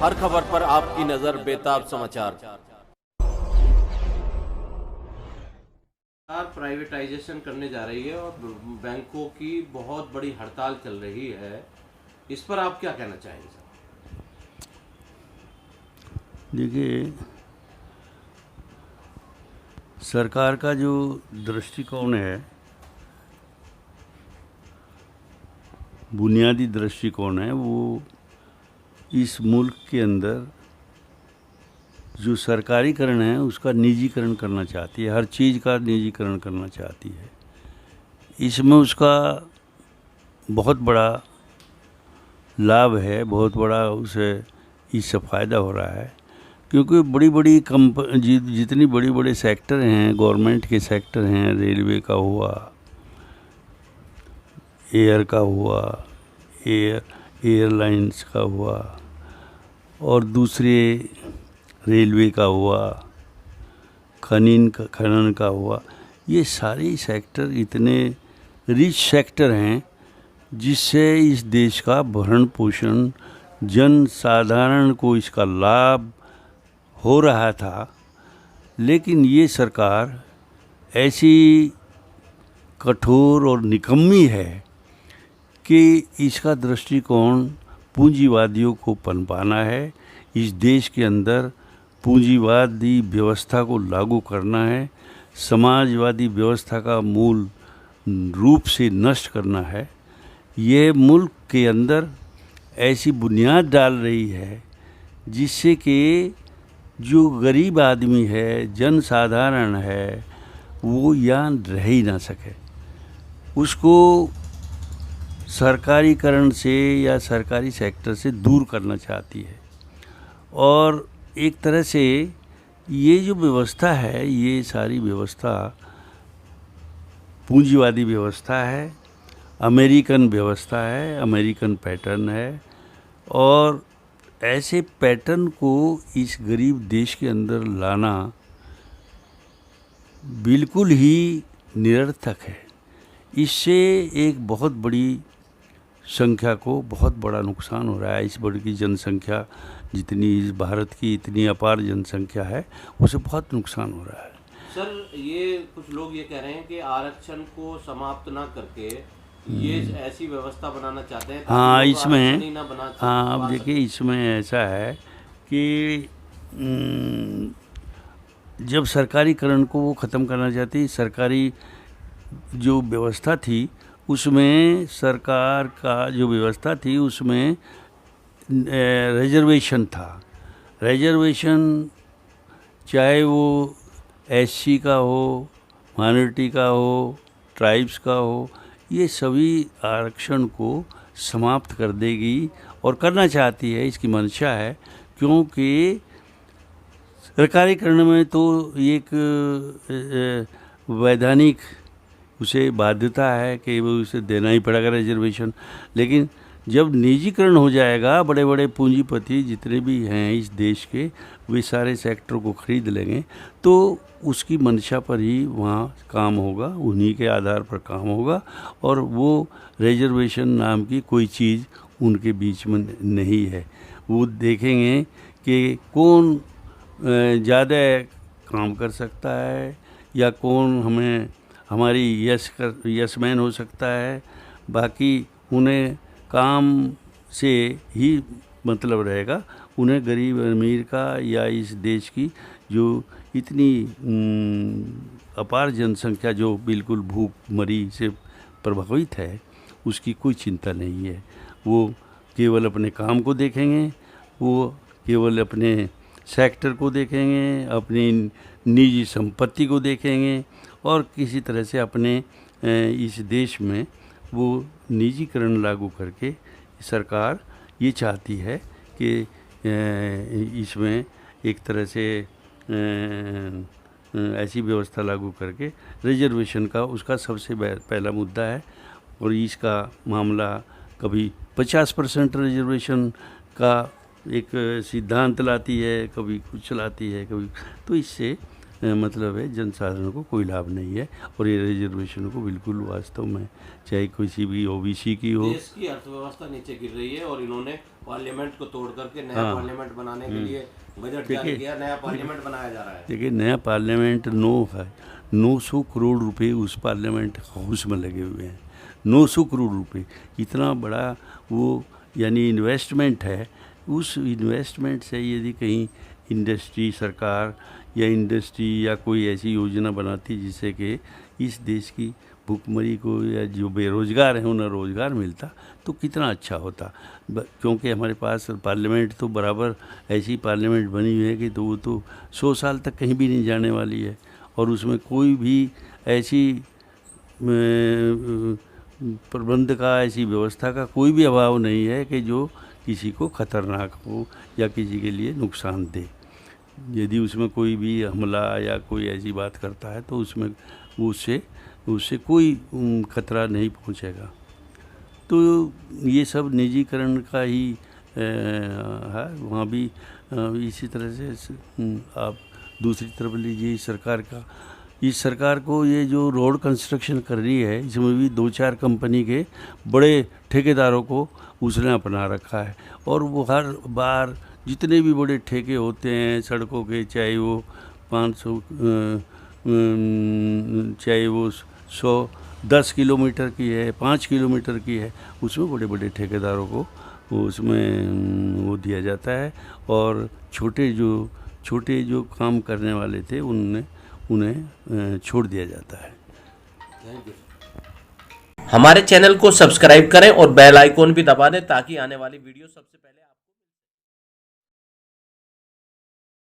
हर खबर पर आपकी नजर बेताब समाचार। सरकार प्राइवेटाइजेशन करने जा रही है और बैंकों की बहुत बड़ी हड़ताल चल रही है, इस पर आप क्या कहना चाहेंगे सर? देखिए, सरकार का जो दृष्टिकोण है, बुनियादी दृष्टिकोण है, वो इस मुल्क के अंदर जो सरकारीकरण है उसका निजीकरण करना चाहती है। हर चीज़ का निजीकरण करना चाहती है। इसमें उसका बहुत बड़ा लाभ है, बहुत बड़ा उसे इससे फ़ायदा हो रहा है, क्योंकि बड़ी बड़ी जितनी बड़ी बड़े सेक्टर हैं, गवर्नमेंट के सेक्टर हैं, रेलवे का हुआ, एयर का हुआ, एयरलाइंस का हुआ, और दूसरे रेलवे का हुआ, खनन का हुआ, ये सारे सेक्टर इतने रिच सेक्टर हैं जिससे इस देश का भरण पोषण, जन साधारण को इसका लाभ हो रहा था। लेकिन ये सरकार ऐसी कठोर और निकम्मी है कि इसका दृष्टिकोण पूंजीवादियों को पनपाना है, इस देश के अंदर पूंजीवादी व्यवस्था को लागू करना है, समाजवादी व्यवस्था का मूल रूप से नष्ट करना है। ये मुल्क के अंदर ऐसी बुनियाद डाल रही है जिससे कि जो गरीब आदमी है, जन साधारण है, वो यहाँ रह ही ना सके। उसको सरकारीकरण से या सरकारी सेक्टर से दूर करना चाहती है। और एक तरह से ये जो व्यवस्था है, ये सारी व्यवस्था पूंजीवादी व्यवस्था है, अमेरिकन व्यवस्था है, अमेरिकन पैटर्न है। और ऐसे पैटर्न को इस गरीब देश के अंदर लाना बिल्कुल ही निरर्थक है। इससे एक बहुत बड़ी संख्या को बहुत बड़ा नुकसान हो रहा है। इस बड़ी की जनसंख्या जितनी इस भारत की इतनी अपार जनसंख्या है, उसे बहुत नुकसान हो रहा है। सर, ये कुछ लोग ये कह रहे हैं कि आरक्षण को समाप्त ना करके ये ऐसी व्यवस्था बनाना चाहते हैं हाँ, ताकि इसमें आरक्षण ही ना बना हाँ, अब पा देखिए, सकें। इसमें ऐसा है कि जब सरकारीकरण को वो ख़त्म करना चाहती, सरकारी जो व्यवस्था थी उसमें, सरकार का जो व्यवस्था थी उसमें रिजर्वेशन था। रिजर्वेशन चाहे वो एससी का हो, माइनॉरिटी का हो, ट्राइब्स का हो, ये सभी आरक्षण को समाप्त कर देगी और करना चाहती है, इसकी मंशा है। क्योंकि सरकारीकरण में तो एक वैधानिक उसे बाध्यता है कि वो उसे देना ही पड़ेगा रिजर्वेशन। लेकिन जब निजीकरण हो जाएगा, बड़े बड़े पूंजीपति जितने भी हैं इस देश के, वे सारे सेक्टर को खरीद लेंगे, तो उसकी मंशा पर ही वहाँ काम होगा, उन्हीं के आधार पर काम होगा। और वो रिजर्वेशन नाम की कोई चीज़ उनके बीच में नहीं है। वो देखेंगे कि कौन ज़्यादा काम कर सकता है या कौन हमारी यशमैन हो सकता है। बाकी उन्हें काम से ही मतलब रहेगा, उन्हें गरीब अमीर का या इस देश की जो इतनी अपार जनसंख्या जो बिल्कुल भूखमरी से प्रभावित है, उसकी कोई चिंता नहीं है। वो केवल अपने काम को देखेंगे, वो केवल अपने सेक्टर को देखेंगे, अपनी निजी संपत्ति को देखेंगे, और किसी तरह से अपने इस देश में वो निजीकरण लागू करके सरकार ये चाहती है कि इसमें एक तरह से ऐसी व्यवस्था लागू करके रिजर्वेशन का उसका सबसे पहला मुद्दा है। और इसका मामला कभी 50% रिजर्वेशन का एक सिद्धांत लाती है, कभी कुछ लाती है, कभी। तो इससे मतलब है जनसाधारण को कोई लाभ नहीं है। और ये रिजर्वेशन को बिल्कुल वास्तव में चाहे किसी भी ओबीसी की हो, देश की अर्थव्यवस्था नीचे गिर रही है और इन्होंने पार्लियामेंट को तोड़ करके नया पार्लियामेंट बनाने के लिए बजट जारी किया, नया पार्लियामेंट बनाया जा रहा है। देखिए नया पार्लियामेंट 900 करोड़ रुपए उस पार्लियामेंट हाउस में लगे हुए हैं। 900 करोड़ रुपए, इतना बड़ा वो यानी इन्वेस्टमेंट है। उस इन्वेस्टमेंट से यदि कहीं इंडस्ट्री सरकार या इंडस्ट्री या कोई ऐसी योजना बनाती जिससे कि इस देश की भुखमरी को या जो बेरोज़गार हैं उन्हें रोज़गार मिलता तो कितना अच्छा होता। क्योंकि हमारे पास पार्लियामेंट तो बराबर ऐसी पार्लियामेंट बनी हुई है कि तो वो तो 100 साल तक कहीं भी नहीं जाने वाली है। और उसमें कोई भी ऐसी प्रबंध का, ऐसी व्यवस्था का कोई भी अभाव नहीं है कि जो किसी को खतरनाक हो या किसी के लिए नुकसान दे। यदि उसमें कोई भी हमला या कोई ऐसी बात करता है तो उसमें उससे कोई खतरा नहीं पहुंचेगा। तो ये सब निजीकरण का ही है। वहाँ भी इसी तरह से आप दूसरी तरफ लीजिए सरकार का, इस सरकार को ये जो रोड कंस्ट्रक्शन कर रही है इसमें भी 2-4 कंपनी के बड़े ठेकेदारों को उसने अपना रखा है। और वो हर बार जितने भी बड़े ठेके होते हैं सड़कों के, चाहे वो 500 चाहे वो 110 किलोमीटर की है, 5 किलोमीटर की है, उसमें बड़े बड़े ठेकेदारों को उसमें वो दिया जाता है। और छोटे जो काम करने वाले थे उन्हें छोड़ दिया जाता है। Thank you. हमारे चैनल को सब्सक्राइब करें और बेल आइकॉन भी दबा दें ताकि आने वाली वीडियो सबसे पहले